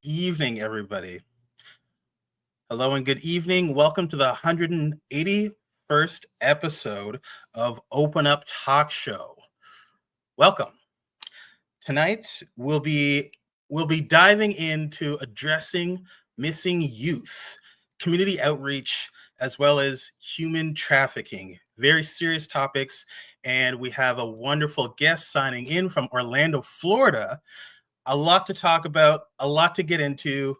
evening, everybody. Hello and good evening. Welcome to the 181st episode of Open Up Talk Show. Welcome. Tonight we'll be diving into addressing missing youth, community outreach, as well as human trafficking. Very serious topics, and we have a wonderful guest signing in from Orlando, Florida. A lot to talk about, a lot to get into.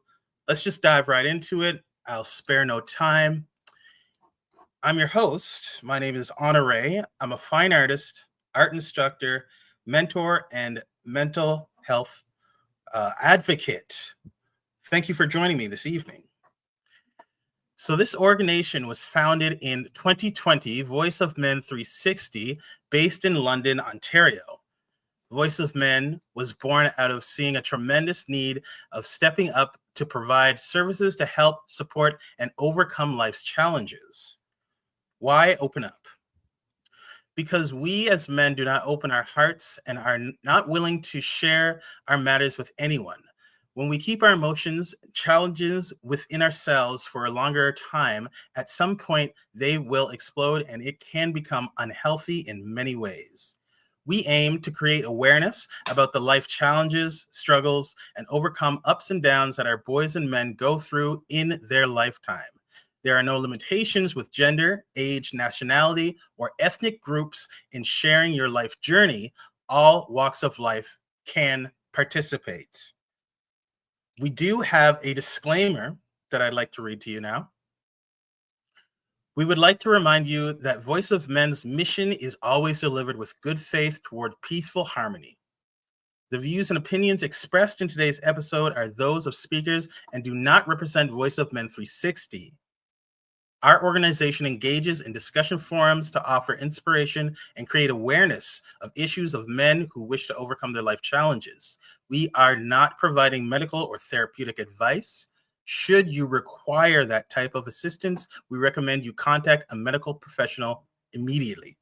Let's just dive right into it. I'll spare no time. I'm your host. My name is Honoré. I'm a fine artist, art instructor, mentor, and mental health advocate. Thank you for joining me this evening. So this organization was founded in 2020, Voice of Men 360, based in London, Ontario. Voice of Men was born out of seeing a tremendous need of stepping up to provide services to help, support, and overcome life's challenges. Why open up? Because we as men do not open our hearts and are not willing to share our matters with anyone. When we keep our emotions, challenges within ourselves for a longer time, at some point they will explode and it can become unhealthy in many ways. We aim to create awareness about the life challenges, struggles, and overcome ups and downs that our boys and men go through in their lifetime. There are no limitations with gender, age, nationality, or ethnic groups in sharing your life journey. All walks of life can participate. We do have a disclaimer that I'd like to read to you now. We would like to remind you that Voice of Men's mission is always delivered with good faith toward peaceful harmony. The views and opinions expressed in today's episode are those of speakers and do not represent Voice of Men 360. Our organization engages in discussion forums to offer inspiration and create awareness of issues of men who wish to overcome their life challenges. We are not providing medical or therapeutic advice. Should you require that type of assistance, we recommend you contact a medical professional immediately.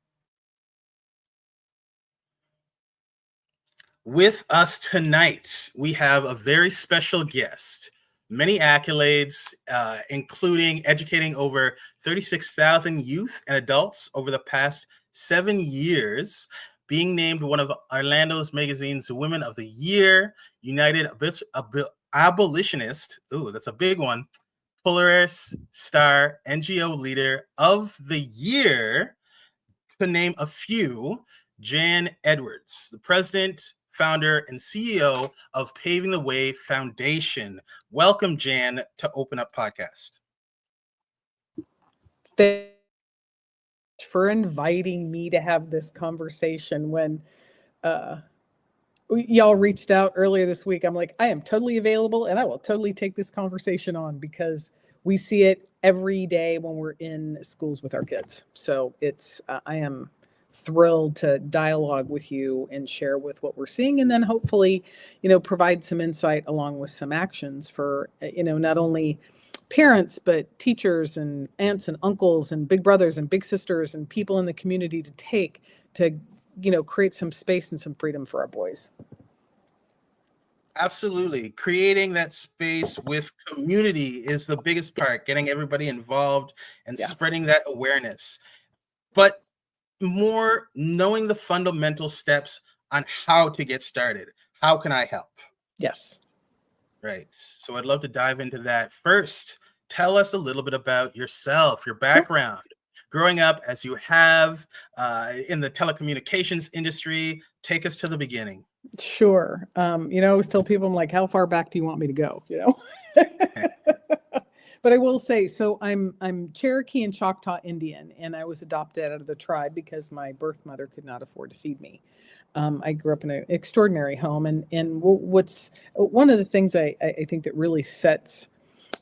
With us tonight, we have a very special guest. Many accolades, including educating over 36,000 youth and adults over the past 7 years, being named one of Orlando's Magazine's Women of the Year, United Abolitionist, ooh, that's a big one, Polaris Star NGO Leader of the Year, to name a few, Jan Edwards, the president, founder, and CEO of Paving the Way Foundation. Welcome, Jan, to Open Up Podcast. Thank you for inviting me to have this conversation. When y'all reached out earlier this week, I'm like, I am totally available and I will totally take this conversation on, because we see it every day when we're in schools with our kids. So I am thrilled to dialogue with you and share with what we're seeing, and then hopefully, provide some insight along with some actions for, not only parents, but teachers and aunts and uncles and big brothers and big sisters and people in the community to take to, create some space and some freedom for our boys. Absolutely. Creating that space with community is the biggest part, getting everybody involved and spreading that awareness. But more knowing the fundamental steps on how to get started. How can I help? Yes. Right. So I'd love to dive into that. First, tell us a little bit about yourself, your background, growing up as you have in the telecommunications industry. Take us to the beginning. Sure. I always tell people, I'm like, how far back do you want me to go? But I will say, so I'm Cherokee and Choctaw Indian, and I was adopted out of the tribe because my birth mother could not afford to feed me. I grew up in an extraordinary home, and what's one of the things I think that really sets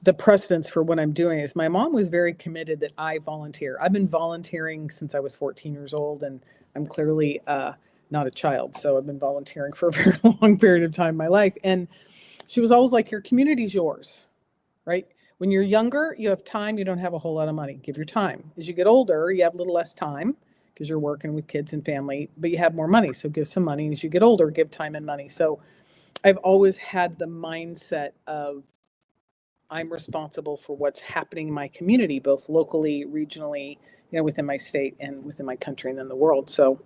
the precedence for what I'm doing is my mom was very committed that I volunteer. I've been volunteering since I was 14 years old, and I'm clearly not a child, so I've been volunteering for a very long period of time in my life. And she was always like, your community's yours, right? When you're younger, you have time, you don't have a whole lot of money. Give your time. As you get older, you have a little less time because you're working with kids and family, but you have more money. So give some money. And as you get older, give time and money. So I've always had the mindset of I'm responsible for what's happening in my community, both locally, regionally, within my state and within my country and then the world. So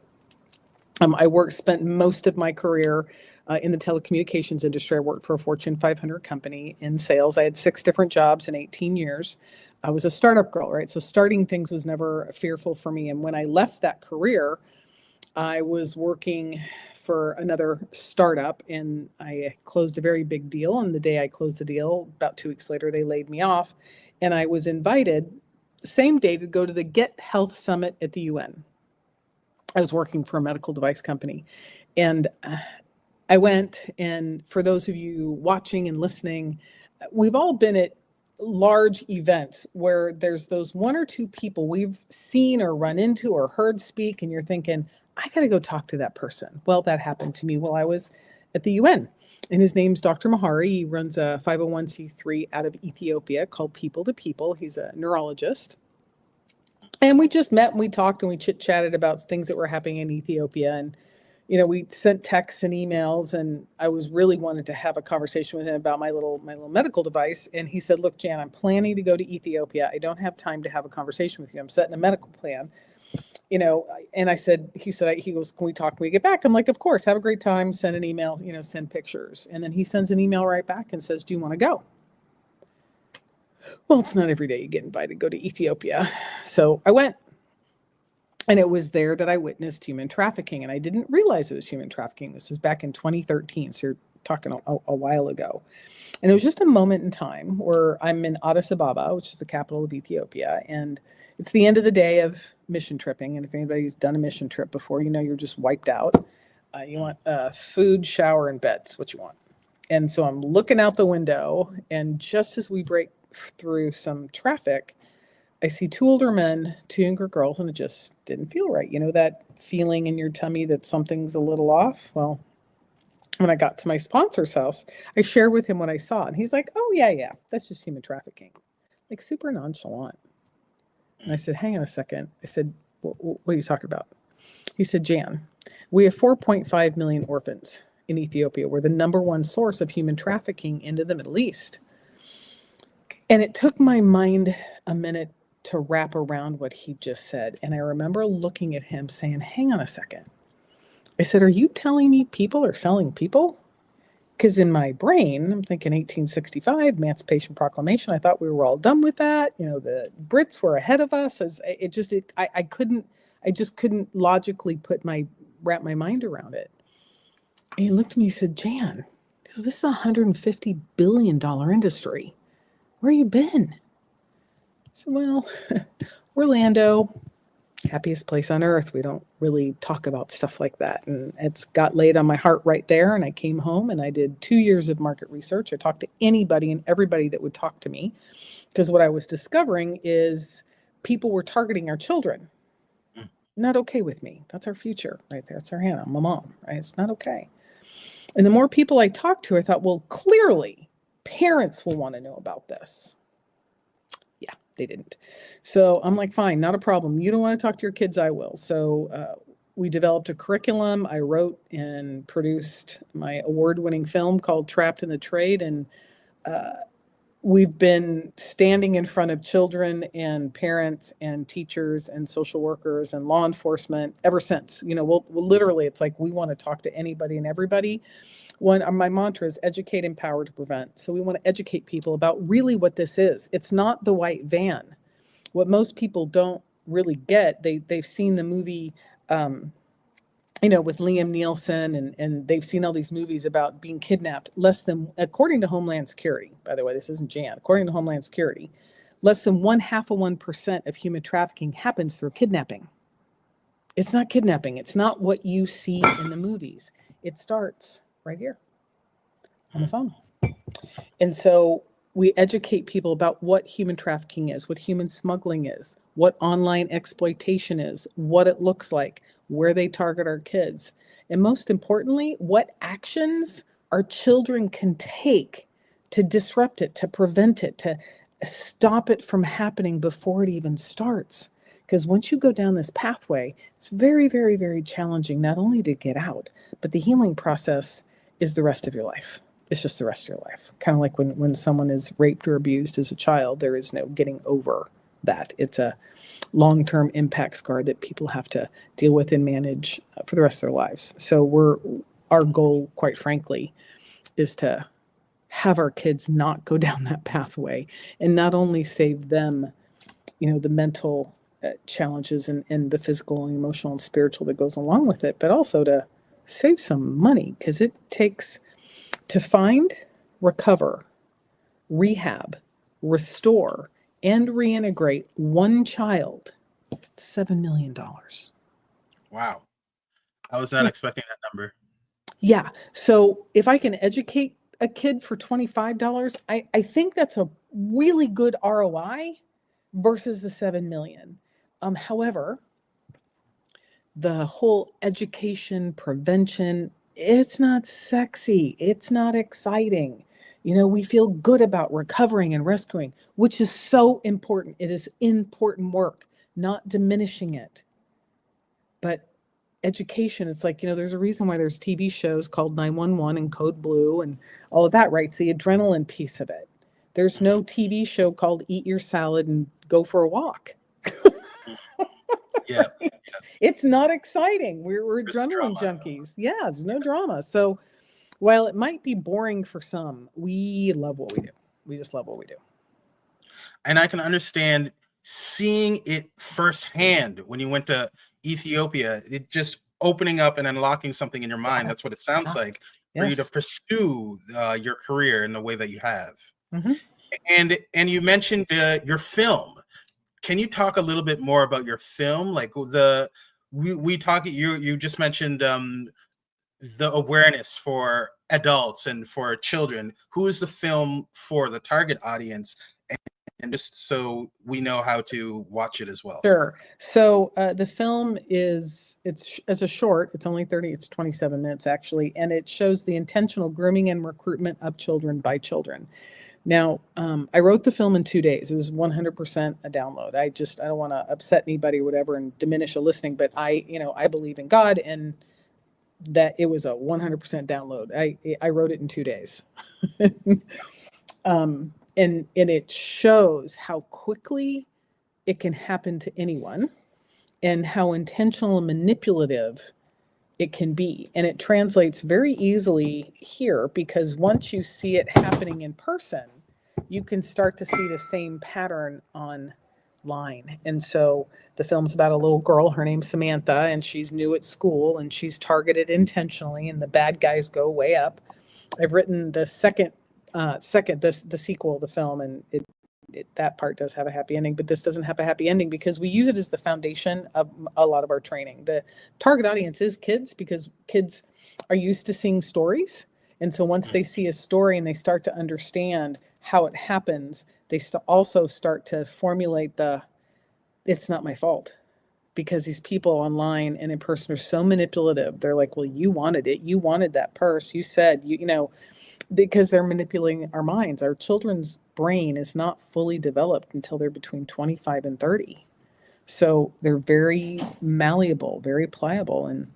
spent most of my career in the telecommunications industry. I worked for a Fortune 500 company in sales. I had 6 different jobs in 18 years. I was a startup girl, right? So starting things was never fearful for me. And when I left that career, I was working for another startup and I closed a very big deal. And the day I closed the deal, about 2 weeks later, they laid me off. And I was invited same day to go to the Get Health Summit at the UN. I was working for a medical device company. And I went, and for those of you watching and listening, we've all been at large events where there's those 1 or 2 people we've seen or run into or heard speak, and you're thinking, I got to go talk to that person. Well, that happened to me while I was at the UN. And his name's Dr. Honoré. He runs a 501c3 out of Ethiopia called People to People. He's a neurologist. And we just met and we talked and we chit-chatted about things that were happening in Ethiopia. And, we sent texts and emails, and I was really wanted to have a conversation with him about my little medical device. And he said, look, Jan, I'm planning to go to Ethiopia. I don't have time to have a conversation with you. I'm setting a medical plan. And he goes, can we talk when we get back? I'm like, of course, have a great time, send an email, send pictures. And then he sends an email right back and says, do you want to go? Well, it's not every day you get invited to go to Ethiopia. So I went, and it was there that I witnessed human trafficking. And I didn't realize it was human trafficking. This was back in 2013. So you're talking a while ago. And it was just a moment in time where I'm in Addis Ababa, which is the capital of Ethiopia. And it's the end of the day of mission tripping. And if anybody's done a mission trip before, you're just wiped out. You want food, shower, and beds, what you want. And so I'm looking out the window, and just as we break through some traffic, I see 2 older men, 2 younger girls, and it just didn't feel right. That feeling in your tummy that something's a little off? Well, when I got to my sponsor's house, I shared with him what I saw. And he's like, oh, yeah, that's just human trafficking. Like super nonchalant. And I said, hang on a second. I said, what are you talking about? He said, Jan, we have 4.5 million orphans in Ethiopia. We're the #1 source of human trafficking into the Middle East. And it took my mind a minute to wrap around what he just said. And I remember looking at him saying, hang on a second. I said, are you telling me people are selling people? Because in my brain, I'm thinking 1865, Emancipation Proclamation. I thought we were all done with that. The Brits were ahead of us. I just couldn't logically wrap my mind around it. And he looked at me and said, Jan, this is a $150 billion industry. Where you been? I said, well, Orlando, happiest place on earth. We don't really talk about stuff like that. And it's got laid on my heart right there. And I came home and I did 2 years of market research. I talked to anybody and everybody that would talk to me, because what I was discovering is people were targeting our children. Not okay with me. That's our future right there. That's our Hannah, my mom, right? It's not okay. And the more people I talked to, I thought, well, clearly parents will want to know about this. Yeah, they didn't. So I'm like, fine, not a problem. You don't want to talk to your kids, I will. So we developed a curriculum. I wrote and produced my award-winning film called Trapped in the Trade. And we've been standing in front of children and parents and teachers and social workers and law enforcement ever since. We'll literally, it's like we want to talk to anybody and everybody. My mantra is educate, empower to prevent. So we want to educate people about really what this is. It's not the white van. What most people don't really get, they've seen the movie, with Liam Neeson, and they've seen all these movies about being kidnapped. According to Homeland Security, by the way, this isn't Jan, according to Homeland Security, less than 0.5% of human trafficking happens through kidnapping. It's not kidnapping. It's not what you see in the movies. It starts right here on the phone. And so we educate people about what human trafficking is, what human smuggling is, what online exploitation is, what it looks like, where they target our kids, and most importantly, what actions our children can take to disrupt it, to prevent it, to stop it from happening before it even starts. Because once you go down this pathway, it's very, very, very challenging, not only to get out, but the healing process is the rest of your life. It's just the rest of your life. Kind of like when someone is raped or abused as a child, there is no getting over that. It's a long-term impact scar that people have to deal with and manage for the rest of their lives. So our goal, quite frankly, is to have our kids not go down that pathway, and not only save them, the mental challenges and the physical and emotional and spiritual that goes along with it, but also to save some money, because it takes to find, recover, rehab, restore, and reintegrate one child, $7 million. Wow. I was not expecting that number. Yeah. So if I can educate a kid for $25, I think that's a really good ROI versus the 7 million. However, the whole education, prevention, it's not sexy. It's not exciting. We feel good about recovering and rescuing, which is so important. It is important work, not diminishing it. But education, it's like, there's a reason why there's TV shows called 911 and Code Blue and all of that, right? It's the adrenaline piece of it. There's no TV show called Eat Your Salad and Go for a Walk. Yeah. Right? It's not exciting. We're There's adrenaline drama. junkies. Yeah, there's no drama. So while it might be boring for some, we love what we do. We just love what we do. And I can understand seeing it firsthand when you went to Ethiopia, it just opening up and unlocking something in your mind. That's what it sounds like for you to Yes. pursue your career in the way that you have. Mm-hmm. And you mentioned your film. Can you talk a little bit more about your film? Like we talk. You just mentioned the awareness for adults and for children. Who is the film for, the target audience? And just so we know how to watch it as well. Sure. So the film it's as a short, it's only 27 minutes actually, and it shows the intentional grooming and recruitment of children by children. Now, I wrote the film in 2 days. It was 100% a download. I don't want to upset anybody or whatever and diminish a listening, but I believe in God, and that it was a 100% download. I wrote it in 2 days. And it shows how quickly it can happen to anyone, and how intentional and manipulative it can be. And it translates very easily here, because once you see it happening in person, you can start to see the same pattern online. And so the film's about a little girl, her name's Samantha, and she's new at school, and she's targeted intentionally, and the bad guys go way up. I've written the the sequel of the film, and that part does have a happy ending, but this doesn't have a happy ending because we use it as the foundation of a lot of our training. The target audience is kids, because kids are used to seeing stories. And so once they see a story and they start to understand how it happens, they also start to formulate it's not my fault. Because these people online and in person are so manipulative. They're like, well, you wanted it. You wanted that purse. You said, because they're manipulating our minds. Our children's brain is not fully developed until they're between 25 and 30. So they're very malleable, very pliable. And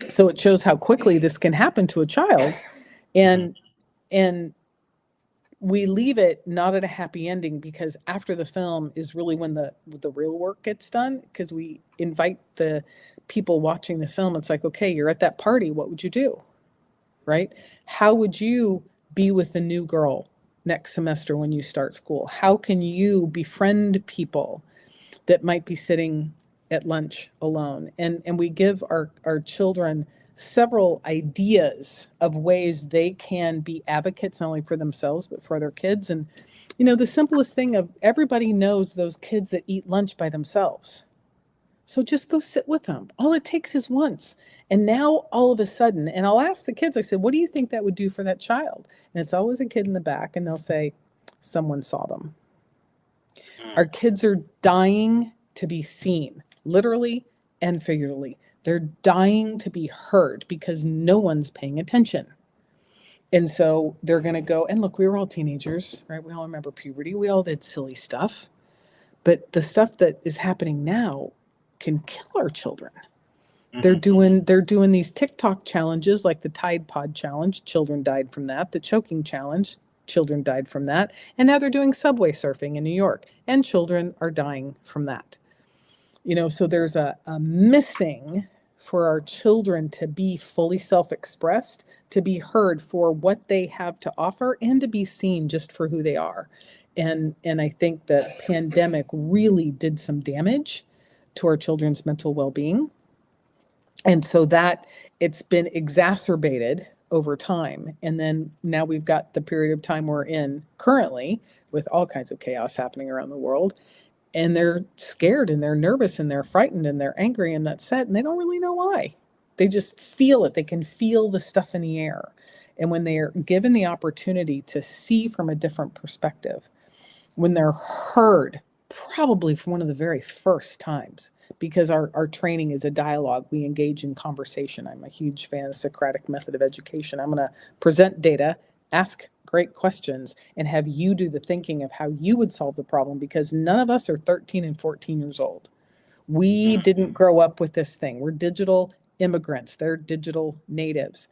so it shows how quickly this can happen to a child. And we leave it not at a happy ending, because after the film is really when the real work gets done, because we invite the people watching the film. It's like, okay, you're at that party. What would you do? Right? How would you be with the new girl next semester when you start school? How can you befriend people that might be sitting at lunch alone? And we give our children several ideas of ways they can be advocates, not only for themselves, but for their kids. And, the simplest thing of everybody knows those kids that eat lunch by themselves. So just go sit with them. All it takes is once. And now all of a sudden, and I'll ask the kids, I said, what do you think that would do for that child? And it's always a kid in the back, and they'll say, someone saw them. Our kids are dying to be seen, literally and figuratively. They're dying to be heard because no one's paying attention. And so they're going to go, and look, we were all teenagers, right? We all remember puberty. We all did silly stuff. But the stuff that is happening now can kill our children. They're doing these TikTok challenges like the Tide Pod challenge. Children died from that. The choking challenge. Children died from that. And now they're doing subway surfing in New York, and children are dying from that. So there's a missing for our children to be fully self-expressed, to be heard for what they have to offer, and to be seen just for who they are. And I think that pandemic really did some damage to our children's mental well-being. And so that it's been exacerbated over time. And then now we've got the period of time we're in currently with all kinds of chaos happening around the world. And they're scared and they're nervous and they're frightened and they're angry and upset, and they don't really know why. They just feel it. They can feel the stuff in the air. And when they're given the opportunity to see from a different perspective, when they're heard, probably for one of the very first times, because our training is a dialogue. We engage in conversation. I'm a huge fan of the Socratic method of education. I'm going to present data, ask great questions, and have you do the thinking of how you would solve the problem, because none of us are 13 and 14 years old. We didn't grow up with this thing. We're digital immigrants. They're digital natives.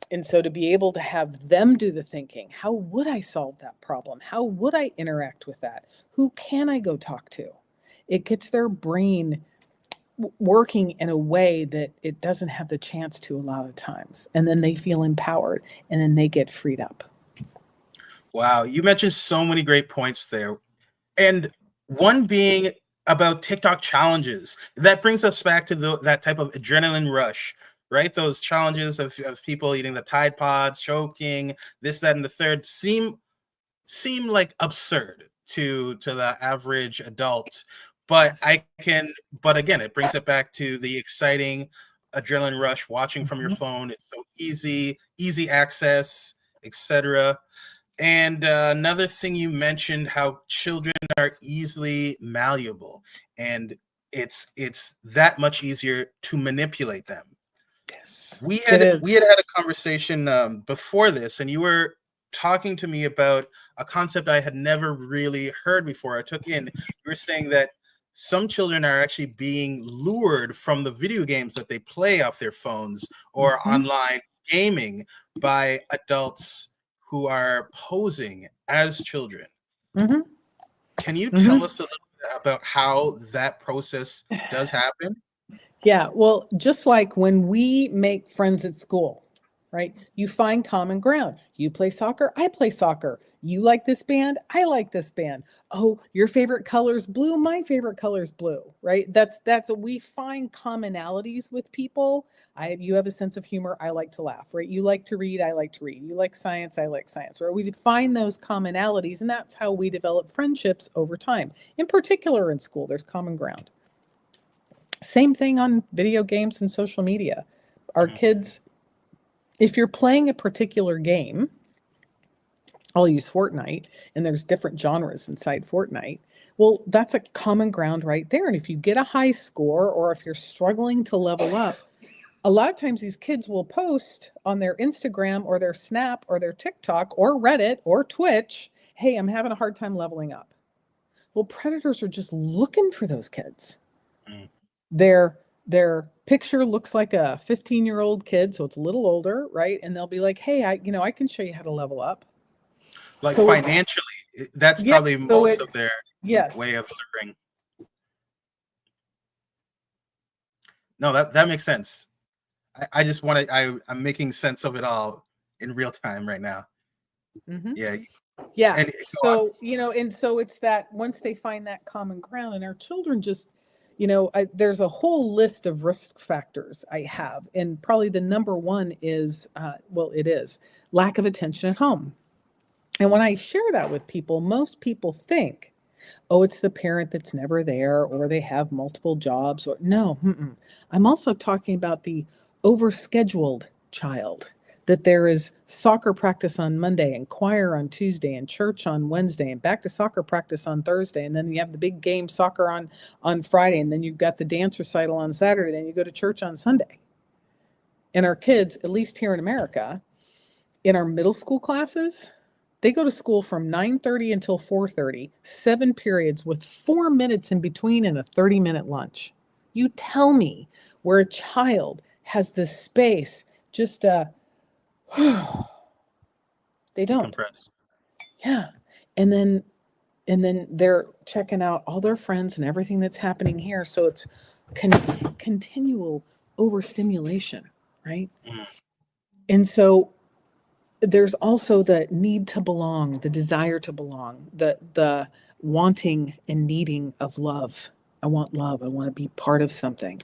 And so to be able to have them do the thinking, how would I solve that problem? How would I interact with that? Who can I go talk to? It gets their brain working in a way that it doesn't have the chance to a lot of times. And then they feel empowered, and then they get freed up. Wow, you mentioned so many great points there. And one being about TikTok challenges. That brings us back to that type of adrenaline rush, right? Those challenges of people eating the Tide Pods, choking, this, that, and the third seem like absurd to the average adult. But Yes. but again, it brings it back to the exciting adrenaline rush, watching from your phone. It's so easy access, etc. And another thing you mentioned, how children are easily malleable, and it's that much easier to manipulate them. Yes, We it had is. had a conversation before this, and you were talking to me about a concept I had never really heard before. I took in. You were saying that some children are actually being lured from the video games that they play off their phones or online gaming by adults who are posing as children. Mm-hmm. Can you tell Mm-hmm. us a little bit about how that process does happen? Yeah, well, just like when we make friends at school, right? You find common ground. You play soccer, I play soccer. You like this band, I like this band. Oh, your favorite color is blue, my favorite color is blue, right? We find commonalities with people. You have a sense of humor, I like to laugh, right? You like to read, I like to read. You like science, I like science, right? We find those commonalities, and that's how we develop friendships over time. In particular, in school, there's common ground. Same thing on video games and social media. Our kids, if you're playing a particular game, I'll use Fortnite, and there's different genres inside Fortnite. Well, that's a common ground right there. And if you get a high score, or if you're struggling to level up, a lot of times these kids will post on their Instagram or their Snap or their TikTok or Reddit or Twitch, hey, I'm having a hard time leveling up. Well, predators are just looking for those kids. Mm. Their picture looks like a 15-year-old kid, so it's a little older, right? And they'll be like, hey, I can show you how to level up. Like So financially, that's yeah, probably so most of it's their way yes. of luring. No, that makes sense. I just want to. I'm making sense of it all in real time right now. Mm-hmm. Yeah, Yeah. and go on. So, and so it's that once they find that common ground, and our children just, there's a whole list of risk factors I have. And probably the number one is, it is lack of attention at home. And when I share that with people, most people think, oh, it's the parent that's never there, or they have multiple jobs, or no. I'm also talking about the overscheduled child, that there is soccer practice on Monday and choir on Tuesday and church on Wednesday and back to soccer practice on Thursday. And then you have the big game soccer on Friday. And then you've got the dance recital on Saturday. Then you go to church on Sunday. And our kids, at least here in America, in our middle school classes, they go to school from 9:30 until 4:30, 7 periods with 4 minutes in between and a 30-minute lunch. You tell me where a child has this space just they don't. Decompress. Yeah. And then they're checking out all their friends and everything that's happening here. So it's continual overstimulation, right? Mm. And so there's also the need to belong, the desire to belong, the wanting and needing of love. I want love. I want to be part of something.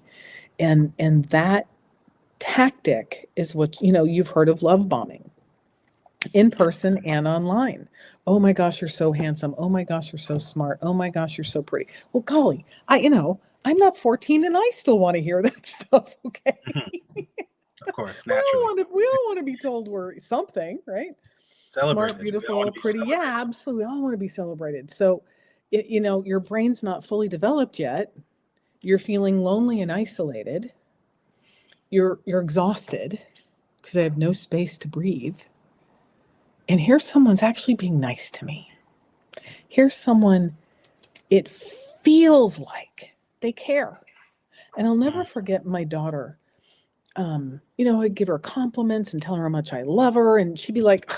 And that tactic is what, you've heard of love bombing, in person and online. Oh my gosh, you're so handsome. Oh my gosh, you're so smart. Oh my gosh, you're so pretty. Well, golly, I'm not 14 and I still want to hear that stuff. Okay. Of course, We all naturally. want to be told we're something, right? Celebrated. Smart, We all want beautiful, to be pretty. Yeah, celebrated. absolutely. We all want to be celebrated. So, your brain's not fully developed yet. You're feeling lonely and isolated. You're exhausted because I have no space to breathe. And here's someone's actually being nice to me. Here's someone, it feels like they care. And I'll never forget my daughter. I'd give her compliments and tell her how much I love her. And she'd be like,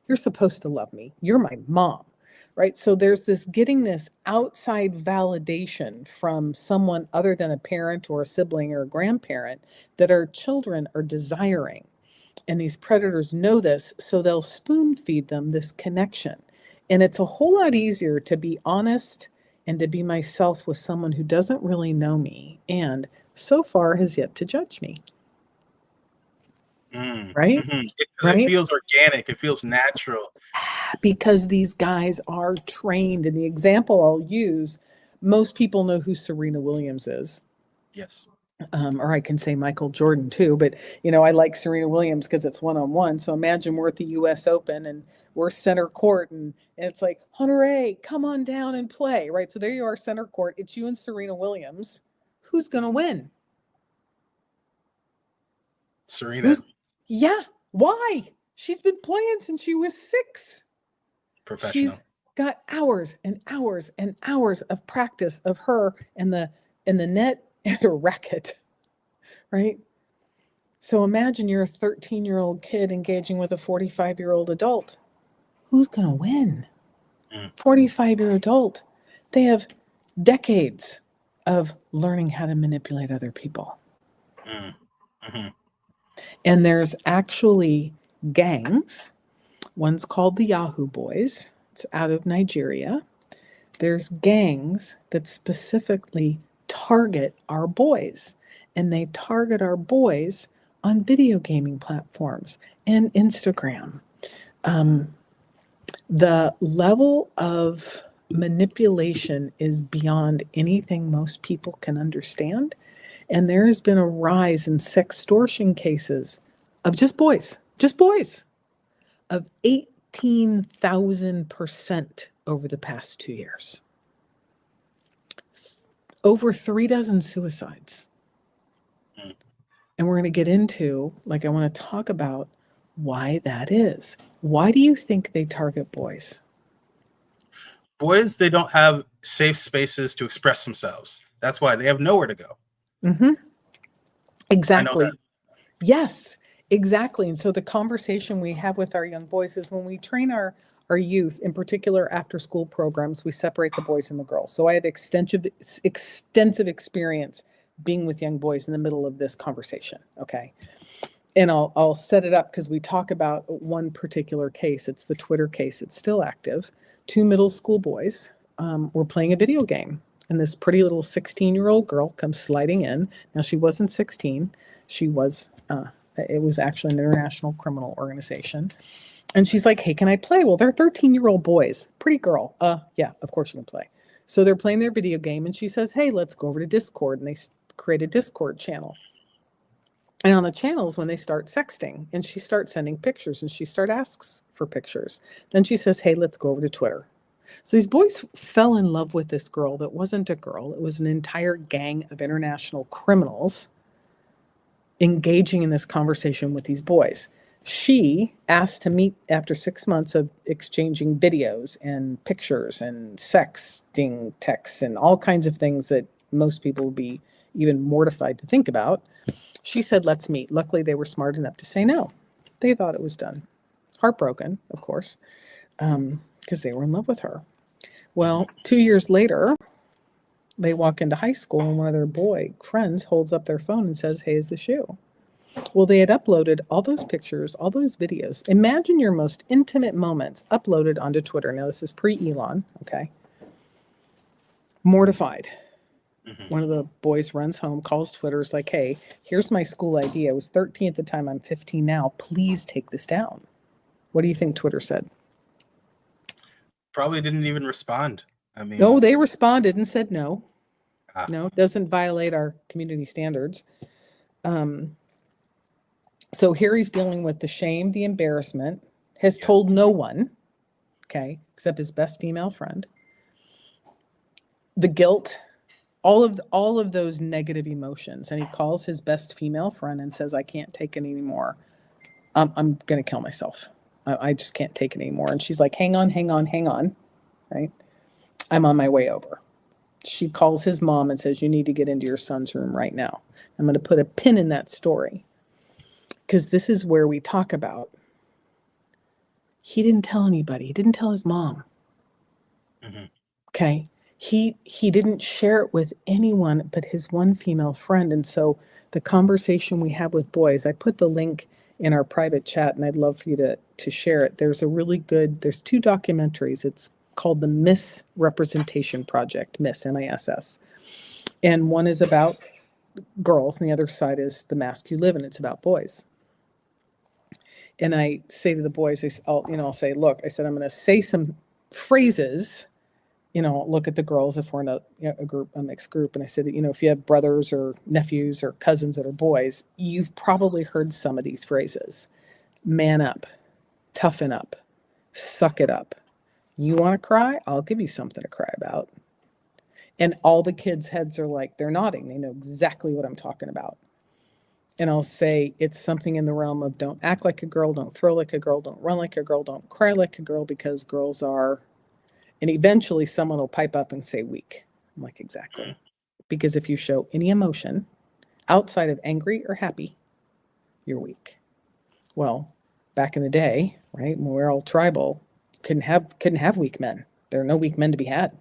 you're supposed to love me. You're my mom. Right. So there's getting this outside validation from someone other than a parent or a sibling or a grandparent that our children are desiring. And these predators know this, so they'll spoon feed them this connection. And it's a whole lot easier to be honest and to be myself with someone who doesn't really know me and so far has yet to judge me. Right? Because it Right? feels organic. It feels natural. Because these guys are trained. And the example I'll use, most people know who Serena Williams is. Yes. Or I can say Michael Jordan too, but I like Serena Williams because it's one-on-one. So imagine we're at the US Open and we're center court and it's like, Honoré, come on down and play, right? So there you are, center court. It's you and Serena Williams. Who's going to win? Serena. Yeah. Why? She's been playing since she was 6. Professional. She's got hours and hours and hours of practice of her and the net and her racket, right? So imagine you're a 13-year-old kid engaging with a 45-year-old adult. Who's going to win? 45-year-old adult. They have decades of learning how to manipulate other people. And there's actually gangs. One's called the Yahoo Boys. It's out of Nigeria. There's gangs that specifically target our boys. And they target our boys on video gaming platforms and Instagram. The level of manipulation is beyond anything most people can understand. And there has been a rise in sextortion cases of just boys, of 18,000% over the past 2 years. Over 3 dozen suicides. And we're going to get into, I want to talk about why that is. Why do you think they target boys? Boys, they don't have safe spaces to express themselves. That's why they have nowhere to go. Exactly. Yes, exactly. And so the conversation we have with our young boys is when we train our youth, in particular after school programs, we separate the boys and the girls. So I have extensive experience being with young boys in the middle of this conversation. Okay. And I'll set it up because we talk about one particular case. It's the Twitter case. It's still active. 2 middle school boys were playing a video game. And this pretty little 16-year-old girl comes sliding in. Now, she wasn't 16. She was, it was actually an international criminal organization. And she's like, hey, can I play? Well, they're 13-year-old boys. Pretty girl. Yeah, of course you can play. So they're playing their video game. And she says, hey, let's go over to Discord. And they create a Discord channel. And on the channels, when they start sexting, and she starts sending pictures, and she asks for pictures. Then she says, hey, let's go over to Twitter. So these boys fell in love with this girl that wasn't a girl. It was an entire gang of international criminals engaging in this conversation with these boys. She asked to meet after 6 months of exchanging videos and pictures and sexting texts and all kinds of things that most people would be even mortified to think about. She said, let's meet. Luckily, they were smart enough to say no. They thought it was done. Heartbroken, of course, because they were in love with her. Well, 2 years later, they walk into high school and one of their boy friends holds up their phone and says, hey, is the shoe? Well, they had uploaded all those pictures, all those videos. Imagine your most intimate moments uploaded onto Twitter. Now, this is pre-Elon, okay? Mortified. One of the boys runs home, calls Twitter, is like, hey, here's my school ID. I was 13 at the time. I'm 15 now. Please take this down. What do you think Twitter said? Probably didn't even respond. I mean, No, they responded and said no. Ah. No, it doesn't violate our community standards. So here he's dealing with the shame, the embarrassment, has told no one, okay, except his best female friend, the guilt, all of those negative emotions. And he calls his best female friend and says, I can't take it anymore. I'm going to kill myself. I just can't take it anymore. And she's like, hang on, right? I'm on my way over. She calls his mom and says, you need to get into your son's room right now. I'm going to put a pin in that story because this is where we talk about he didn't tell anybody. He didn't tell his mom. Okay. He didn't share it with anyone but his one female friend. And so the conversation we have with boys, I put the link in our private chat and I'd love for you to share it. There's there's 2 documentaries. It's called the Misrepresentation Project, MISS. And one is about girls and the other side is The Mask You Live In. It's about boys. And I say to the boys, I'll say, look, I said, I'm going to say some phrases, look at the girls if we're in a mixed group. And I said, if you have brothers or nephews or cousins that are boys, you've probably heard some of these phrases. Man up, toughen up, suck it up. You want to cry? I'll give you something to cry about. And all the kids' heads are like, they're nodding. They know exactly what I'm talking about. And I'll say it's something in the realm of don't act like a girl, don't throw like a girl, don't run like a girl, don't cry like a girl, because girls are, and eventually someone will pipe up and say weak. I'm like, exactly. Because if you show any emotion outside of angry or happy, you're weak. Well, back in the day, right, when we were all tribal, couldn't have weak men. There are no weak men to be had,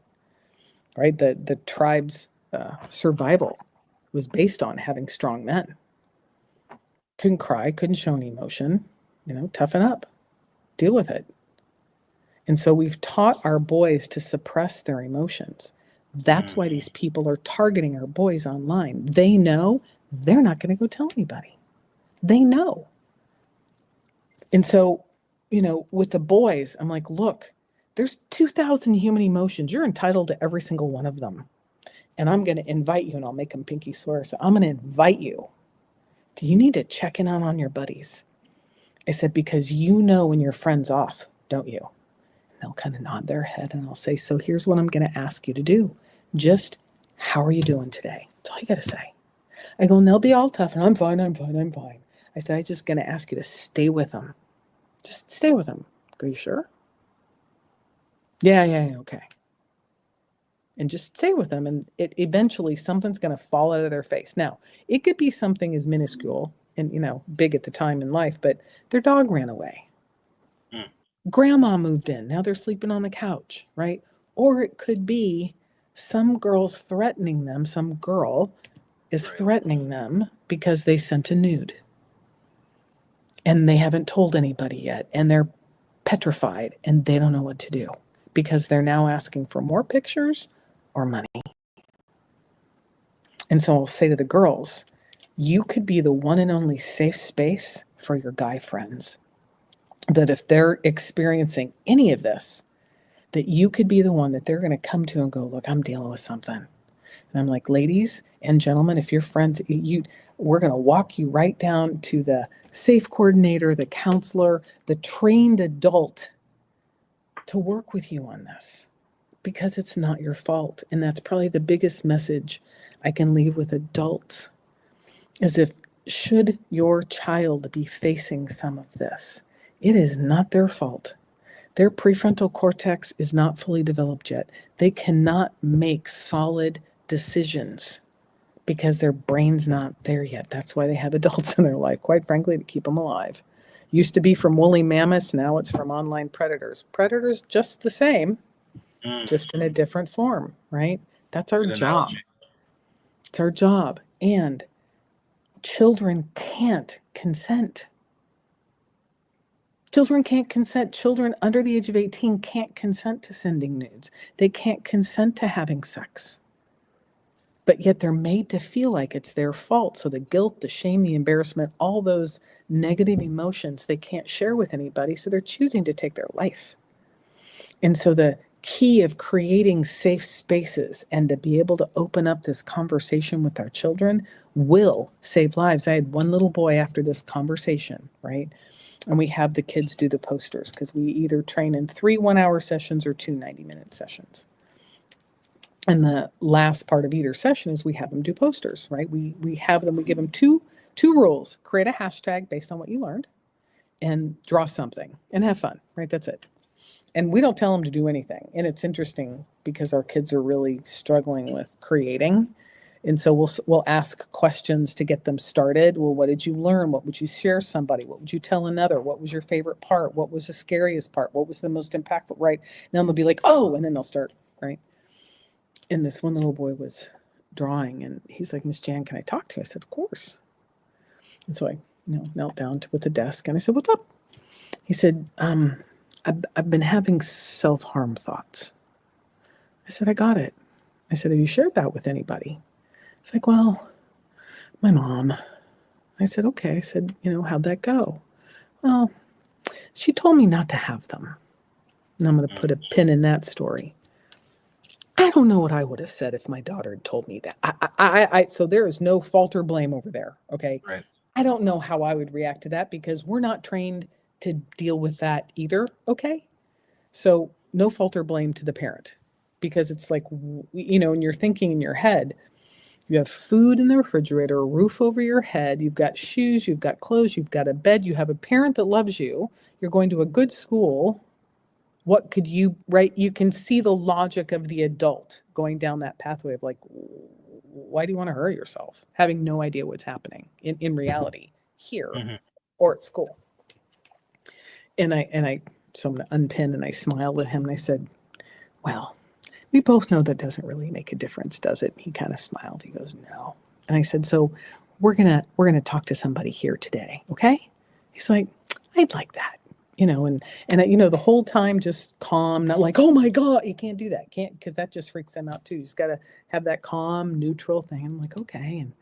right? The tribe's survival was based on having strong men. Couldn't cry, couldn't show any emotion, toughen up, deal with it. And so we've taught our boys to suppress their emotions. That's why these people are targeting our boys online. They know they're not going to go tell anybody. They know. And so, with the boys, I'm like, look, there's 2,000 human emotions. You're entitled to every single one of them. And I'm going to invite you, and I'll make them pinky swear. So I'm going to invite you. Do you need to check in on your buddies? I said, because when your friend's off, don't you? And they'll kind of nod their head and I'll say, so here's what I'm going to ask you to do. Just, how are you doing today? That's all you got to say. I go, and they'll be all tough. And I'm fine. I said, I'm just going to ask you to stay with them. Just stay with them. Go, you sure? Yeah, okay. And just stay with them. And eventually something's going to fall out of their face. Now, it could be something as minuscule and, big at the time in life, but their dog ran away. Grandma moved in. Now they're sleeping on the couch, right? Or it could be some girl's threatening them. Some girl is threatening them because they sent a nude. And they haven't told anybody yet. And they're petrified and they don't know what to do because they're now asking for more pictures or money. And so I'll say to the girls, you could be the one and only safe space for your guy friends. That if they're experiencing any of this, that you could be the one that they're going to come to and go, look, I'm dealing with something. And I'm like, ladies and gentlemen, if you're friends, we're going to walk you right down to the safe coordinator, the counselor, the trained adult to work with you on this. Because it's not your fault. And that's probably the biggest message I can leave with adults is should your child be facing some of this, it is not their fault. Their prefrontal cortex is not fully developed yet. They cannot make solid decisions because their brain's not there yet. That's why they have adults in their life, quite frankly, to keep them alive. Used to be from woolly mammoths, now it's from online predators. Predators just the same, just in a different form, right? That's our Good job. analogy. It's our job. And children can't consent. Children can't consent. Children under the age of 18 can't consent to sending nudes. They can't consent to having sex. But yet they're made to feel like it's their fault. So the guilt, the shame, the embarrassment, all those negative emotions they can't share with anybody. So they're choosing to take their life. And so the key of creating safe spaces and to be able to open up this conversation with our children will save lives. I had one little boy after this conversation, right? And we have the kids do the posters because we either train in 3 1-hour sessions or 2 90-minute sessions. And the last part of either session is we have them do posters, right? We have them, we give them two rules: create a hashtag based on what you learned and draw something and have fun, right? That's it. And we don't tell them to do anything. And it's interesting because our kids are really struggling with creating. And so we'll ask questions to get them started. Well, what did you learn? What would you share somebody? What would you tell another? What was your favorite part? What was the scariest part? What was the most impactful, right? And then they'll be like, oh, and then they'll start, right? And this one little boy was drawing and he's like, Miss Jan, can I talk to you? I said, of course. And so I, knelt down with the desk and I said, what's up? He said, I've been having self-harm thoughts. I said, I got it. I said, have you shared that with anybody? It's like, well, my mom. I said, okay. I said, how'd that go? Well, she told me not to have them. And I'm going to put a pin in that story. I don't know what I would have said if my daughter had told me that. So there is no fault or blame over there. Okay. Right. I don't know how I would react to that because we're not trained to deal with that either. Okay. So no fault or blame to the parent because it's like, and you're thinking in your head, you have food in the refrigerator, a roof over your head, you've got shoes, you've got clothes, you've got a bed, you have a parent that loves you, you're going to a good school. What could you, right? You can see the logic of the adult going down that pathway of like, why do you want to hurt yourself? Having no idea what's happening in reality here or at school. So I'm going to unpin and I smiled at him and I said, well, we both know that doesn't really make a difference, does it? He kind of smiled. He goes, no. And I said, so we're going to talk to somebody here today. Okay. He's like, I'd like that. And the whole time just calm, not like, oh my God, you can't do that. Can't, because that just freaks them out too. You just got to have that calm, neutral thing. I'm like, okay. And,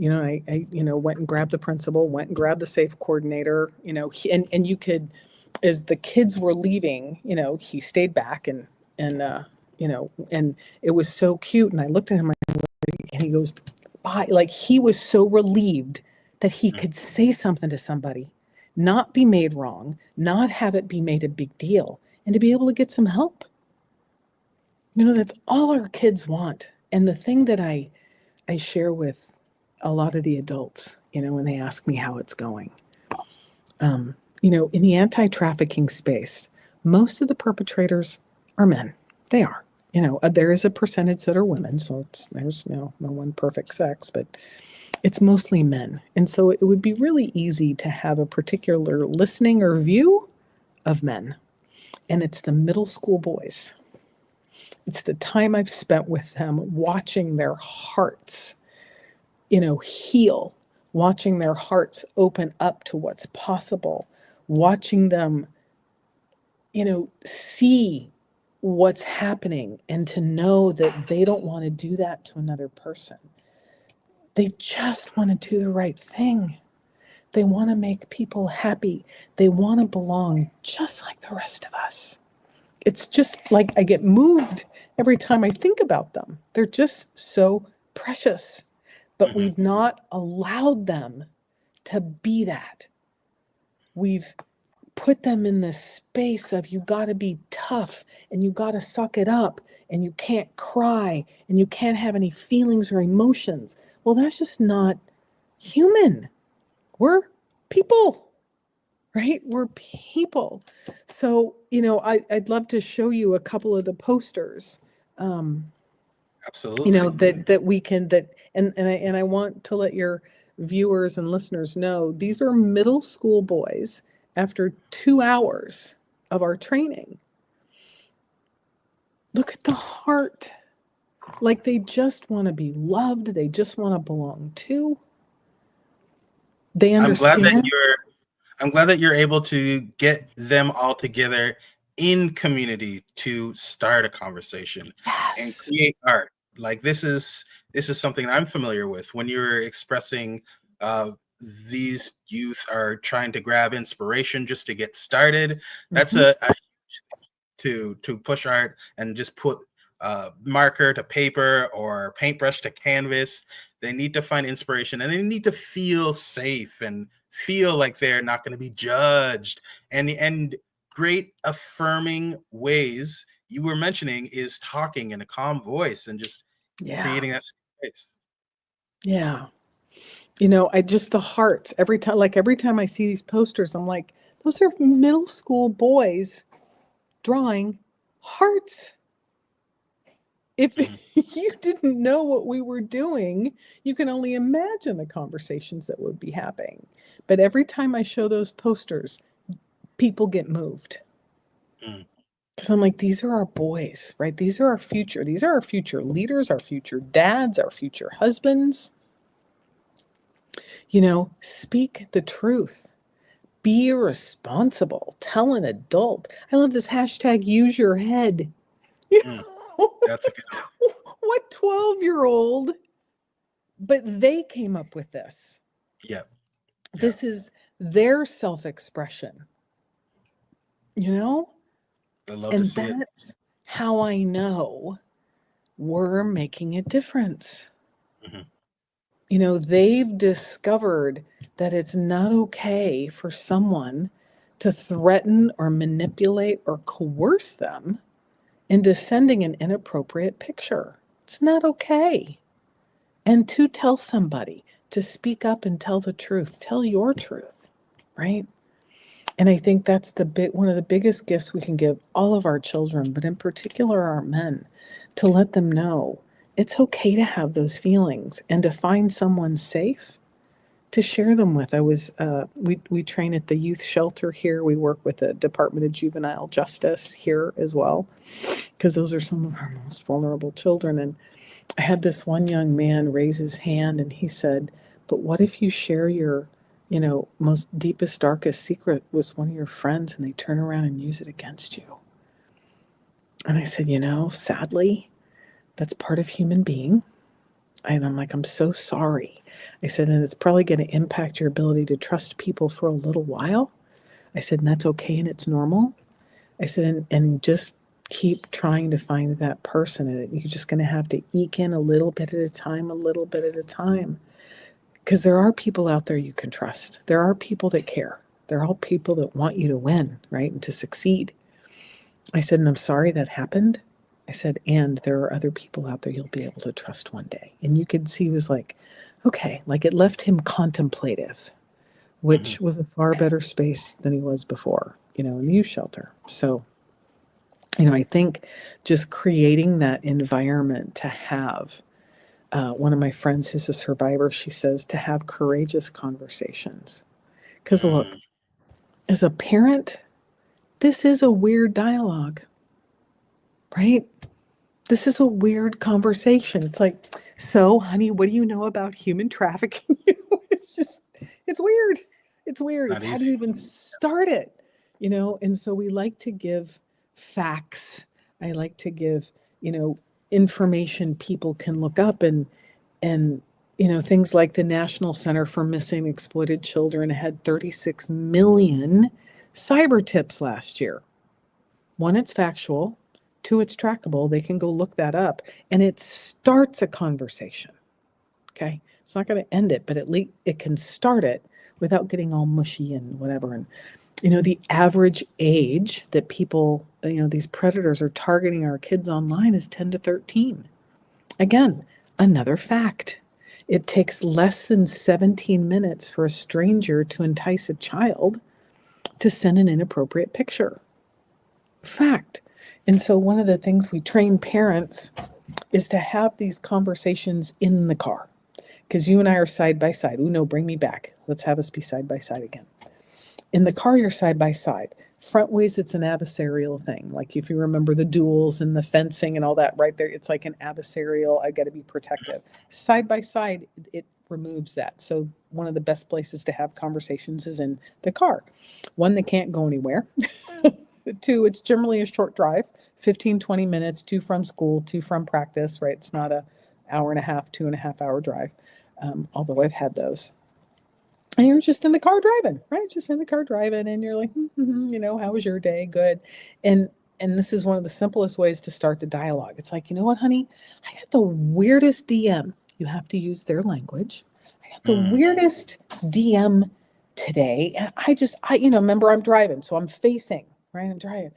I went and grabbed the principal, went and grabbed the safe coordinator, and you could, as the kids were leaving, he stayed back and it was so cute. And I looked at him and he goes, bye. Like he was so relieved that he could say something to somebody, not be made wrong, not have it be made a big deal, and to be able to get some help. That's all our kids want. And the thing that I share with a lot of the adults, when they ask me how it's going, in the anti-trafficking space, most of the perpetrators are men. They are. There is a percentage that are women, so there's no one perfect sex, but it's mostly men. And so it would be really easy to have a particular listening or view of men. And it's the middle school boys. It's the time I've spent with them watching their hearts, heal, watching their hearts open up to what's possible, watching them, see what's happening and to know that they don't want to do that to another person. They just want to do the right thing. They want to make people happy. They want to belong just like the rest of us. It's just like I get moved every time I think about them. They're just so precious. But we've not allowed them to be that. We've put them in this space of you got to be tough and you got to suck it up and you can't cry and you can't have any feelings or emotions. Well, that's just not human. We're people, right? We're people. So, I'd love to show you a couple of the posters. Absolutely. that we can, that, and I want to let your viewers and listeners know, these are middle school boys after 2 hours of our training. Look at the heart. Like they just want to be loved. They just want to belong to. They I'm glad that understand. you're able to get them all together in community to start a conversation and Yes. create art. Like this is something I'm familiar with. When you're expressing these youth are trying to grab inspiration just to get started, that's a to push art and just put marker to paper or paintbrush to canvas. They need to find inspiration and they need to feel safe and feel like they're not going to be judged. And great affirming ways you were mentioning is talking in a calm voice and just Yeah. creating that space. Yeah. I just, the hearts, every time I see these posters, I'm like, those are middle school boys drawing hearts. If Mhm. you didn't know what we were doing, you can only imagine the conversations that would be happening. But every time I show those posters, people get moved. Mm. Because I'm like, these are our boys, right? These are our future. These are our future leaders, our future dads, our future husbands. Speak the truth. Be responsible. Tell an adult. I love this hashtag, use your head. Mm. That's a good What 12-year-old? But they came up with this. yeah. Yeah. This is their self-expression, I love to and see it. that's how I know we're making a difference. Mhm. They've discovered that it's not okay for someone to threaten or manipulate or coerce them into sending an inappropriate picture. It's not okay. And to tell somebody to speak up and tell the truth, tell your truth, right? And I think that's one of the biggest gifts we can give all of our children, but in particular our men, to let them know it's okay to have those feelings and to find someone safe to share them with. We train at the youth shelter here. We work with the Department of Juvenile Justice here as well, because those are some of our most vulnerable children. And I had this one young man raise his hand and he said, but what if you share your, most deepest, darkest secret with one of your friends and they turn around and use it against you? And I said, sadly, that's part of human being. And I'm like, I'm so sorry. I said, and it's probably going to impact your ability to trust people for a little while. I said, and that's okay and it's normal. I said, and just keep trying to find that person. And you're just going to have to eke in a little bit at a time, a little bit at a time. Because there are people out there you can trust. There are people that care. There are all people that want you to win, right? And to succeed. I said, and I'm sorry that happened. I said, and there are other people out there you'll be able to trust one day. And you could see he was like, okay, like it left him contemplative, Mhm. which was a far better space than he was before, in the youth shelter. So, I think just creating that environment to have, one of my friends who's a survivor, she says to have courageous conversations. Because look, Mm. as a parent, this is a weird dialogue, right? This is a weird conversation. It's like, so, honey, what do you know about human trafficking? It's weird. It's weird. Not It's how do you easy. even start it? And so we like to give facts. I like to give, information people can look up, and things like the National Center for Missing and Exploited Children had 36 million cyber tips last year. One, it's factual. Two, it's trackable. They can go look that up, and it starts a conversation. Okay, it's not going to end it, but at least it can start it without getting all mushy and whatever. And the average age that people, these predators are targeting our kids online is 10 to 13. Again, another fact. It takes less than 17 minutes for a stranger to entice a child to send an inappropriate picture. Fact. And so one of the things we train parents is to have these conversations in the car. Because you and I are side by side. Ooh, no, bring me back. Let's have us be side by side again. In the car, you're side by side. Front ways, it's an adversarial thing. Like if you remember the duels and the fencing and all that right there, it's like an adversarial, I got to be protective. Side by side, it removes that. So one of the best places to have conversations is in the car. One, they can't go anywhere. Two, it's generally a short drive, 15, 20 minutes, to from school, to from practice, right? It's not a hour and a half, 2.5 hour drive. Although I've had those. And you're just in the car driving, right? Just in the car driving, and you're like, how was your day? Good. And this is one of the simplest ways to start the dialogue. It's like, you know what, honey? I got the weirdest DM. You have to use their language. I got the weirdest DM today. And remember I'm driving, so I'm facing, right? I'm driving.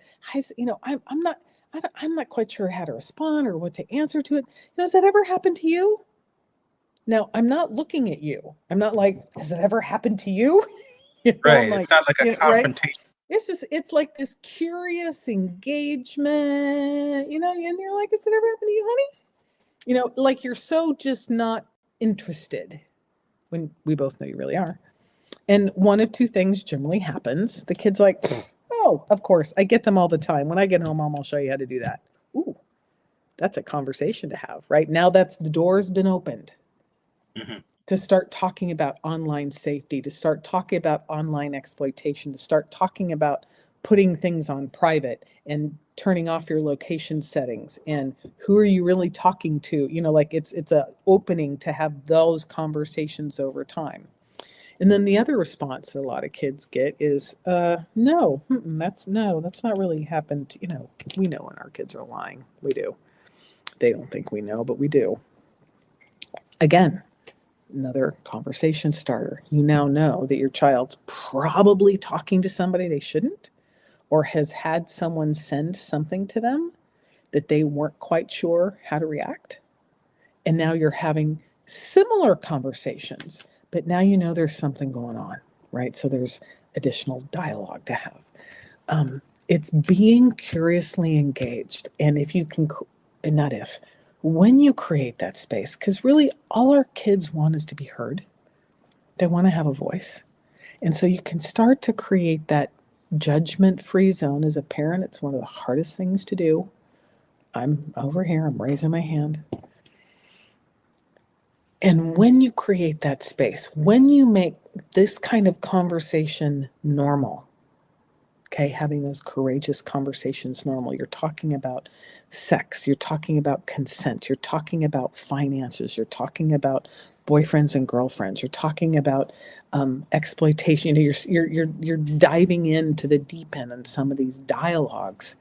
I'm not quite sure how to respond or what to answer to it. Has that ever happened to you? Now, I'm not looking at you. I'm not like, has that ever happened to you? Right. It's not like a confrontation. Right? It's like this curious engagement, and you're like, has that ever happened to you, honey? Like you're so just not interested when we both know you really are. And one of two things generally happens. The kid's like, oh, of course. I get them all the time. When I get home, Mom, I'll show you how to do that. Ooh, that's a conversation to have, right? Now the door's been opened. To start talking about online safety, to start talking about online exploitation, to start talking about putting things on private and turning off your location settings, and who are you really talking to? It's a opening to have those conversations over time. And then the other response that a lot of kids get is, no, that's not really happened. We know when our kids are lying. We do. They don't think we know, but we do. Again, another conversation starter. You now know that your child's probably talking to somebody they shouldn't, or has had someone send something to them that they weren't quite sure how to react. And now you're having similar conversations, but now you know there's something going on, right? So there's additional dialogue to have. It's being curiously engaged. And if you can, and not if, when you create that space, because really all our kids want is to be heard. They want to have a voice. And so you can start to create that judgment-free zone. As a parent, it's one of the hardest things to do. I'm over here, I'm raising my hand. And when you create that space, when you make this kind of conversation normal, okay, having those courageous conversations normal. You're talking about sex. You're talking about consent. You're talking about finances. You're talking about boyfriends and girlfriends. You're talking about exploitation. You're diving into the deep end on some of these dialogues.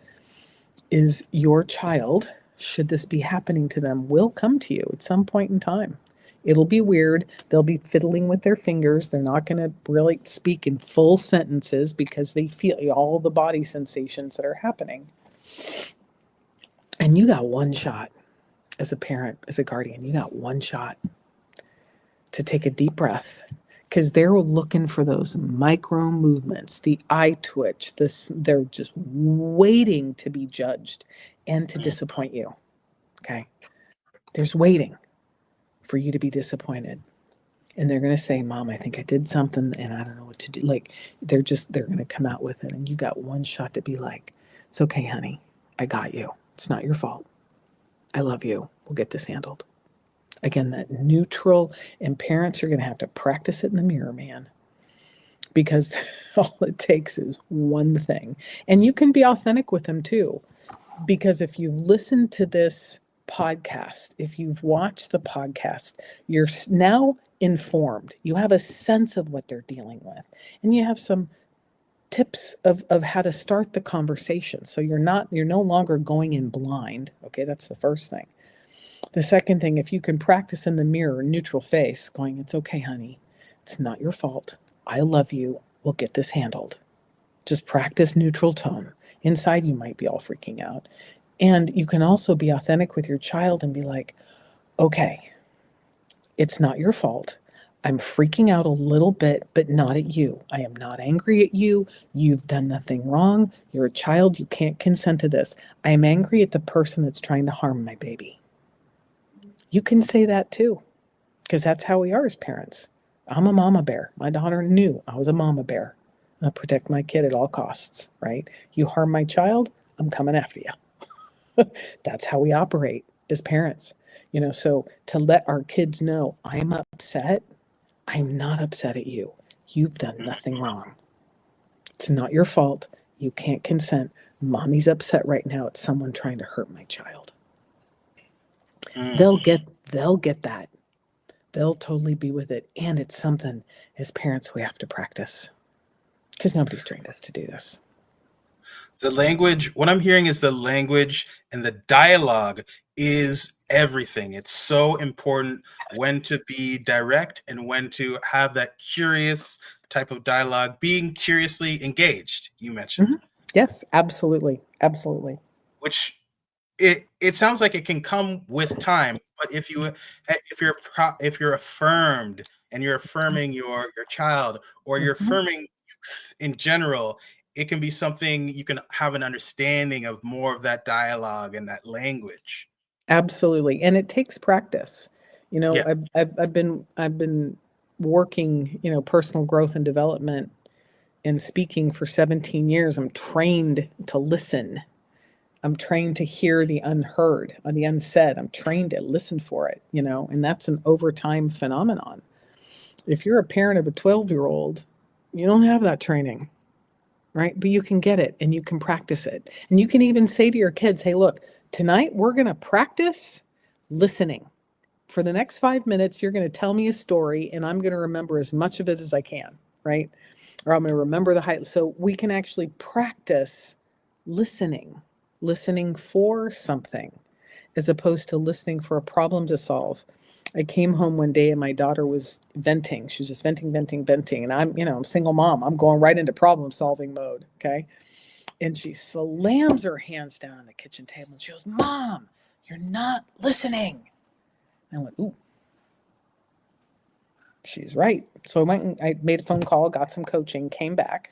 Is your child, should this be happening to them, will come to you at some point in time. It'll be weird. They'll be fiddling with their fingers. They're not going to really speak in full sentences because they feel all the body sensations that are happening. And you got one shot as a parent, as a guardian. You got one shot to take a deep breath, because they're looking for those micro movements, the eye twitch. They're just waiting to be judged and to disappoint you. Okay? There's waiting for you to be disappointed. And they're going to say, Mom, I think I did something and I don't know what to do. Like they're going to come out with it. And you got one shot to be like, it's okay, honey. I got you. It's not your fault. I love you. We'll get this handled. Again, that neutral, and parents are going to have to practice it in the mirror, man, because all it takes is one thing. And you can be authentic with them too, because if you've listened to this podcast, if you've watched the podcast, you're now informed. You have a sense of what they're dealing with, and you have some tips of how to start the conversation. So you're no longer going in blind. Okay, that's the first thing. The second thing, if you can practice in the mirror, neutral face, going, it's okay, honey. It's not your fault. I love you. We'll get this handled. Just practice neutral tone. Inside, you might be all freaking out. And you can also be authentic with your child and be like, okay, it's not your fault. I'm freaking out a little bit, but not at you. I am not angry at you. You've done nothing wrong. You're a child. You can't consent to this. I am angry at the person that's trying to harm my baby. You can say that too, because that's how we are as parents. I'm a mama bear. My daughter knew I was a mama bear. I'll protect my kid at all costs, right? You harm my child, I'm coming after you. That's how we operate as parents. So to let our kids know I'm upset, I'm not upset at you. You've done nothing wrong. It's not your fault. You can't consent. Mommy's upset right now at someone trying to hurt my child. They'll get that. They'll totally be with it. And it's something as parents we have to practice because nobody's trained us to do this. The language, what I'm hearing is the language and the dialogue is everything. It's so important when to be direct and when to have that curious type of dialogue, being curiously engaged, you mentioned. Mm-hmm. Yes, absolutely. Absolutely. Which it sounds like it can come with time, but if you're affirmed and you're affirming your child, or you're affirming youth in general, it can be something you can have an understanding of more of that dialogue and that language. Absolutely. And it takes practice. Yeah. I've been working, personal growth and development and speaking for 17 years. I'm trained to listen. I'm trained to hear the unheard, the unsaid. I'm trained to listen for it, and that's an overtime phenomenon. If you're a parent of a 12-year-old, you don't have that training, right? But you can get it and you can practice it. And you can even say to your kids, hey, look, tonight we're going to practice listening. For the next 5 minutes, you're going to tell me a story and I'm going to remember as much of it as I can, right? Or I'm going to remember the height. So we can actually practice listening for something as opposed to listening for a problem to solve. I came home one day and my daughter was venting. She was just venting. And I'm a single mom. I'm going right into problem solving mode. Okay. And she slams her hands down on the kitchen table and she goes, Mom, you're not listening. And I went, ooh, she's right. So I went and I made a phone call, got some coaching, came back.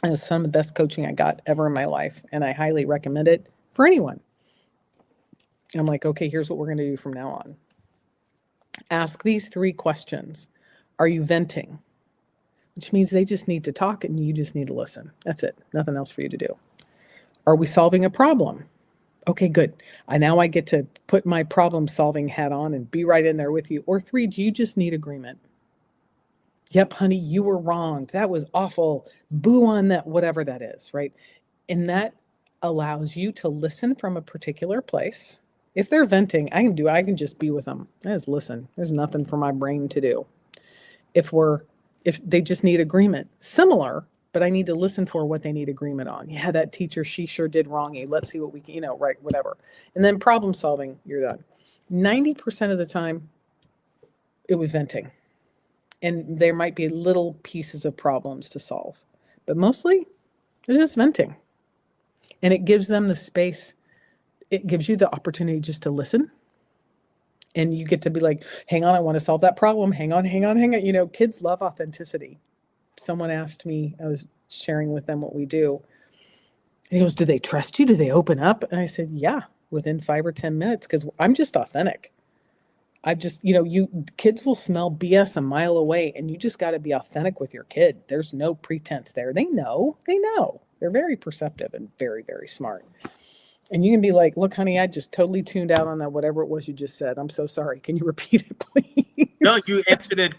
And it's some of the best coaching I got ever in my life. And I highly recommend it for anyone. I'm like, okay, here's what we're going to do from now on. Ask these 3 questions. Are you venting? Which means they just need to talk and you just need to listen. That's it. Nothing else for you to do. Are we solving a problem? Okay, good. Now I get to put my problem solving hat on and be right in there with you. Or 3, do you just need agreement? Yep, honey, you were wrong. That was awful. Boo on that, whatever that is, right? And that allows you to listen from a particular place. If they're venting, I can just be with them. I just listen. There's nothing for my brain to do. If they just need agreement, similar, but I need to listen for what they need agreement on. Yeah, that teacher, she sure did wrong you. Let's see what we can, right, whatever. And then problem solving, you're done. 90% of the time, it was venting. And there might be little pieces of problems to solve, but mostly it's just venting. And it gives them the space. It gives you the opportunity just to listen. And you get to be like, hang on, I want to solve that problem. Hang on. Kids love authenticity. Someone asked me, I was sharing with them what we do. And he goes, do they trust you? Do they open up? And I said, yeah, within 5 or 10 minutes, because I'm just authentic. I just, kids will smell BS a mile away, and you just got to be authentic with your kid. There's no pretense there. They know. They're very perceptive and very, very smart. And you can be like, look, honey, I just totally tuned out on that, whatever it was you just said. I'm so sorry. Can you repeat it, please? No, you answered it.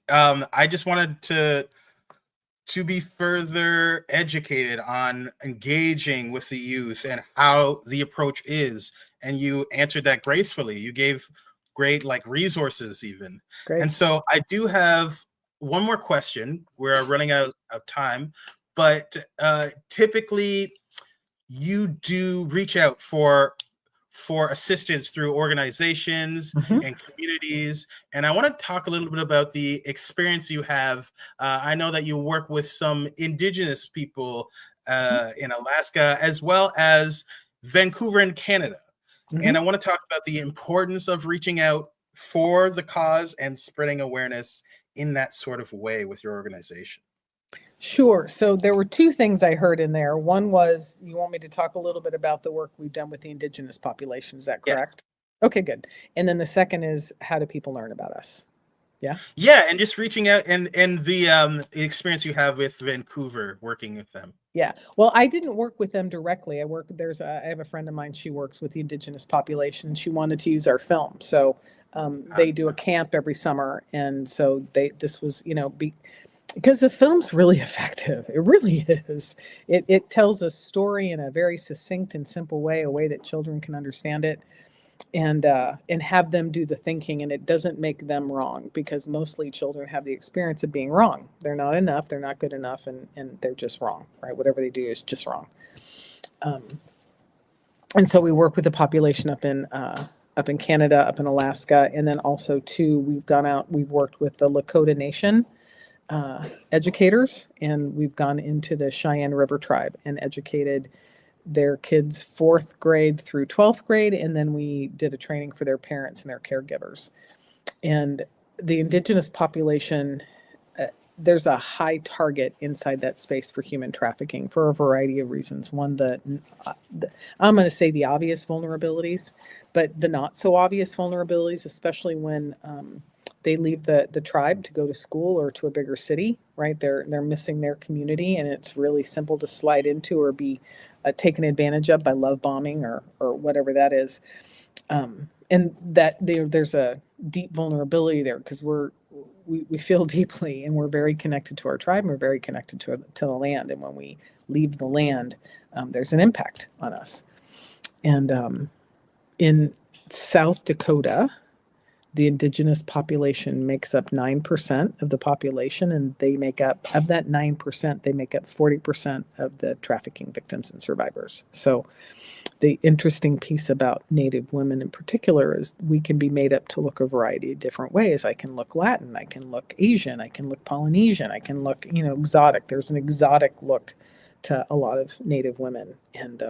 I just wanted to be further educated on engaging with the youth and how the approach is. And you answered that gracefully. You gave great resources even. Great. And so I do have one more question. We're running out of time, but typically you do reach out for assistance through organizations and communities. And I want to talk a little bit about the experience you have. I know that you work with some Indigenous people in Alaska, as well as Vancouver in Canada. And I want to talk about the importance of reaching out for the cause and spreading awareness in that sort of way with your organization. Sure. So there were 2 things I heard in there. One was, you want me to talk a little bit about the work we've done with the Indigenous population. Is that correct? Okay, good. And then the second is, how do people learn about us? Yeah. Yeah, and just reaching out and the experience you have with Vancouver working with them. Yeah. Well, I didn't work with them directly. I have a friend of mine, she works with the indigenous population. She wanted to use our film. So Uh, they do a camp every summer. And so this was, because the film's really effective. It really is. It tells a story in a very succinct and simple way, a way that children can understand it, and have them do the thinking, and it doesn't make them wrong, because mostly children have the experience of being wrong. They're not enough, they're not good enough, and they're just wrong, right? Whatever they do is just wrong. um, and so we work with the population up in Canada, up in Alaska, and then also too, we've worked with the Lakota Nation educators, and we've gone into the Cheyenne River tribe and educated their kids 4th grade through 12th grade. And then we did a training for their parents and their caregivers. And the indigenous population, there's a high target inside that space for human trafficking for a variety of reasons. One, I'm going to say the obvious vulnerabilities, but the not so obvious vulnerabilities, especially when they leave the tribe to go to school or to a bigger city, right? They're missing their community, and it's really simple to slide into or be taken advantage of by love bombing or whatever that is. And that there's a deep vulnerability there, because we feel deeply, and we're very connected to our tribe, and we're very connected to the land. And when we leave the land, there's an impact on us. And in South Dakota, the indigenous population makes up 9% of the population, and they make up, of that 9%, they make up 40% of the trafficking victims and survivors. So the interesting piece about Native women in particular is we can be made up to look a variety of different ways. I can look Latin, I can look Asian, I can look Polynesian, I can look, exotic. There's an exotic look to a lot of Native women. And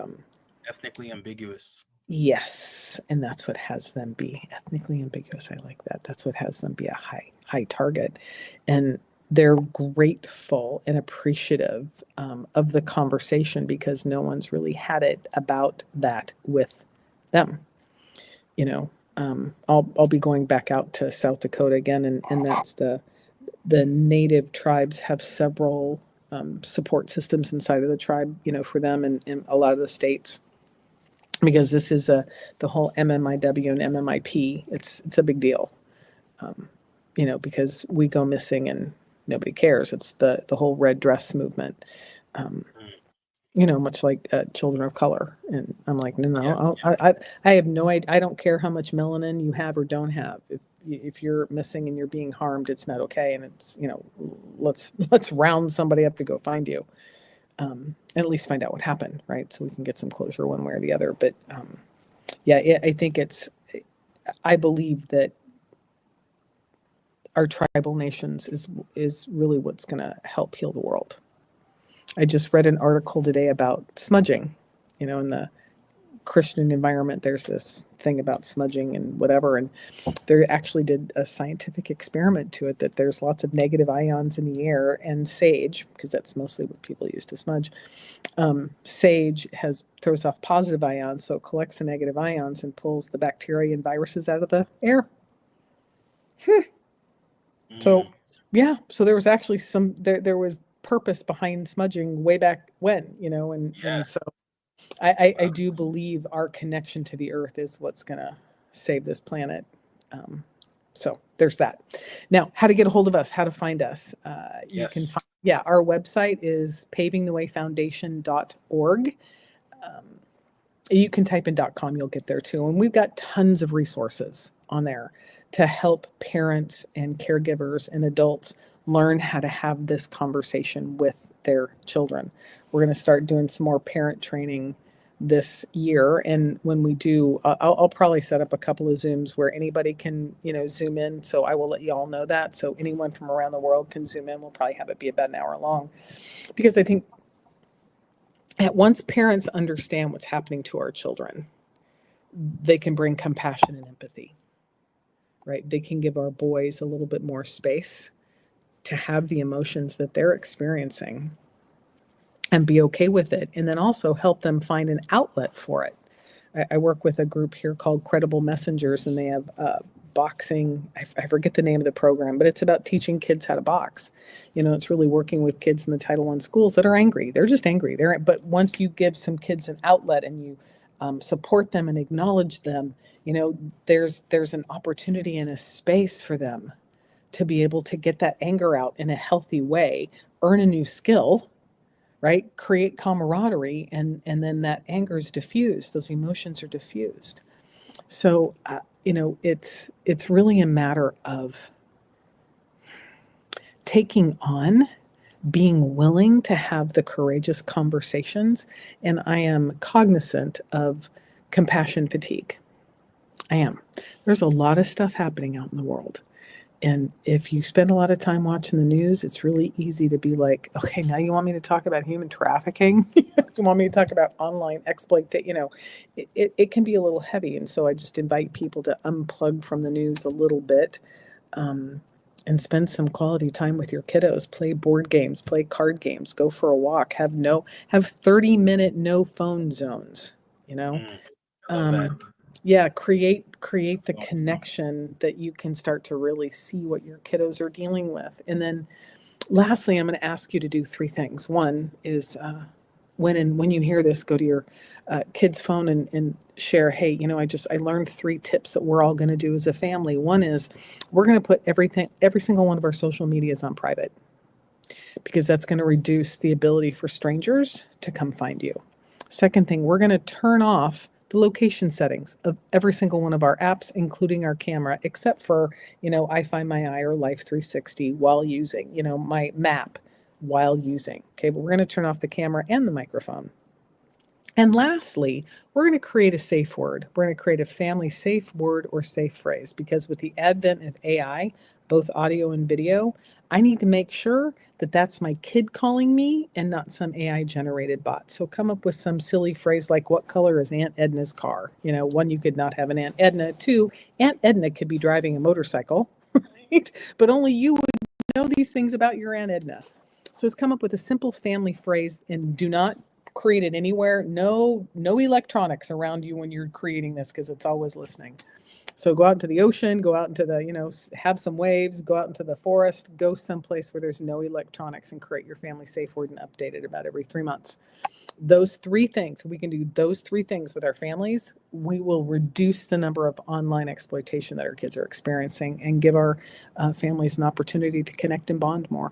ethnically ambiguous. yes, and that's what has them be ethnically ambiguous. I like that. That's what has them be a high target, and they're grateful and appreciative of the conversation, because no one's really had it about that with them. I'll be going back out to South Dakota again, and that's the Native tribes have several support systems inside of the tribe, for them, and a lot of the states, because this is the whole MMIW and MMIP. It's a big deal, because we go missing and nobody cares. It's the whole red dress movement, much like children of color. And I'm like, no, I have no idea. I don't care how much melanin you have or don't have. If you're missing and you're being harmed, it's not okay. And it's, let's round somebody up to go find you. At least find out what happened, right? So we can get some closure one way or the other. But I think I believe that our tribal nations is really what's going to help heal the world. I just read an article today about smudging. In the Christian environment, there's this thing about smudging and whatever, and they actually did a scientific experiment to it, that there's lots of negative ions in the air, and sage, because that's mostly what people use to smudge, sage throws off positive ions, so it collects the negative ions and pulls the bacteria and viruses out of the air. So so there was actually there was purpose behind smudging way back when, and so I do believe our connection to the earth is what's going to save this planet. So there's that. Now, how to get a hold of us, how to find us. You can find, our website is pavingthewayfoundation.org. You can type in .com, you'll get there too. And we've got tons of resources on there to help parents and caregivers and adults learn how to have this conversation with their children. We're going to start doing some more parent training this year. And when we do, I'll probably set up a couple of Zooms where anybody can, Zoom in. So I will let you all know that. So anyone from around the world can Zoom in. We'll probably have it be about an hour long, because I think once parents understand what's happening to our children, they can bring compassion and empathy, right? They can give our boys a little bit more space to have the emotions that they're experiencing and be okay with it. And then also help them find an outlet for it. I work with a group here called Credible Messengers, and they have boxing. I forget the name of the program, but it's about teaching kids how to box. It's really working with kids in the Title I schools that are angry. They're just angry. But once you give some kids an outlet and you support them and acknowledge them, there's an opportunity and a space for them to be able to get that anger out in a healthy way, earn a new skill, right? Create camaraderie, and then that anger is diffused. Those emotions are diffused. So, it's really a matter of taking on, being willing to have the courageous conversations. And I am cognizant of compassion fatigue. I am. There's a lot of stuff happening out in the world. And if you spend a lot of time watching the news, it's really easy to be like, okay, now you want me to talk about human trafficking? You want me to talk about online exploit? It can be a little heavy. And so I just invite people to unplug from the news a little bit, and spend some quality time with your kiddos. Play board games, play card games, go for a walk, have 30-minute no phone zones, I love that. Yeah, create the connection that you can start to really see what your kiddos are dealing with. And then lastly, I'm going to ask you to do three things. One is when you hear this, go to your kid's phone and share, hey, I learned three tips that we're all going to do as a family. One is we're going to put every single one of our social medias on private, because that's going to reduce the ability for strangers to come find you. Second thing, we're going to turn off the location settings of every single one of our apps, including our camera, except for, I Find My Eye or Life 360 while using, my map while using. Okay, but we're going to turn off the camera and the microphone. And lastly, we're going to create a safe word. We're going to create a family safe word or safe phrase, because with the advent of AI, both audio and video, I need to make sure that that's my kid calling me and not some AI generated bot. So come up with some silly phrase like, what color is Aunt Edna's car? One, you could not have an Aunt Edna. Two, Aunt Edna could be driving a motorcycle, right? But only you would know these things about your Aunt Edna. So let's come up with a simple family phrase, and do not create it anywhere. No electronics around you when you're creating this, because it's always listening. So go out into the ocean, go out into the, have some waves, go out into the forest, go someplace where there's no electronics, and create your family safe word and update it about every 3 months. Those three things, we can do those three things with our families. We will reduce the number of online exploitation that our kids are experiencing, and give our families an opportunity to connect and bond more.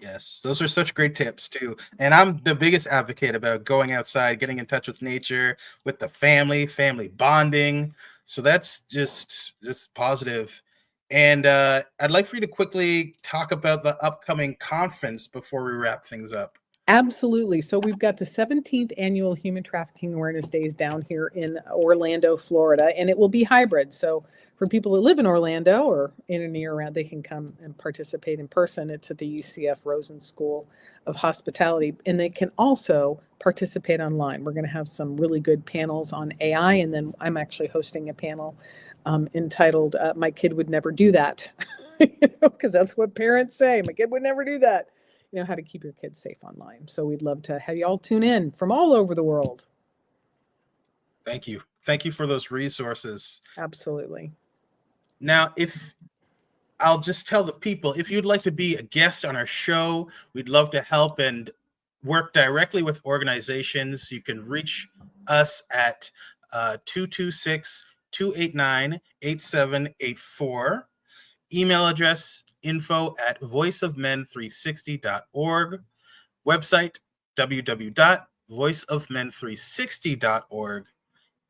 Yes, those are such great tips too. And I'm the biggest advocate about going outside, getting in touch with nature, with the family bonding. So that's just positive. And I'd like for you to quickly talk about the upcoming conference before we wrap things up. Absolutely. So we've got the 17th annual Human Trafficking Awareness Days down here in Orlando, Florida, and it will be hybrid. So for people that live in Orlando or in and near around, they can come and participate in person. It's at the UCF Rosen School of Hospitality, and they can also participate online. We're going to have some really good panels on AI, and then I'm actually hosting a panel entitled "My Kid Would Never Do That," because that's what parents say. My kid would never do that. How to keep your kids safe online. So we'd love to have you all tune in from all over the world. Thank you. Thank you for those resources. Absolutely. Now, I'll just tell the people, if you'd like to be a guest on our show, we'd love to help and work directly with organizations. You can reach us at 226-289-8784. Email address info@voiceofmen360.org. Website www.voiceofmen360.org.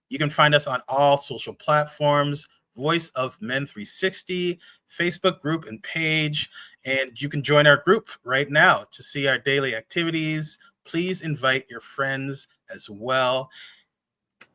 You can find us on all social platforms, Voice of Men 360, Facebook group and page, and you can join our group right now to see our daily activities. Please invite your friends as well.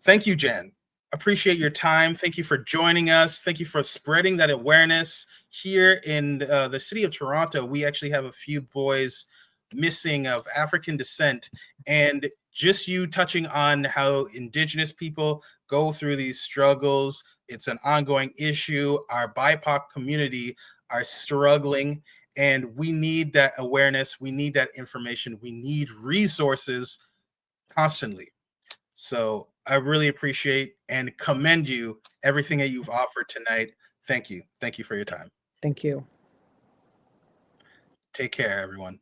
Thank you, Jen. Appreciate your time. Thank you for joining us. Thank you for spreading that awareness. Here in the city of Toronto, we actually have a few boys missing of African descent, and just you touching on how Indigenous people go through these struggles. It's an ongoing issue. Our BIPOC community are struggling, and we need that awareness. We need that information. We need resources constantly. So I really appreciate and commend you everything that you've offered tonight. Thank you. Thank you for your time. Thank you. Take care, everyone.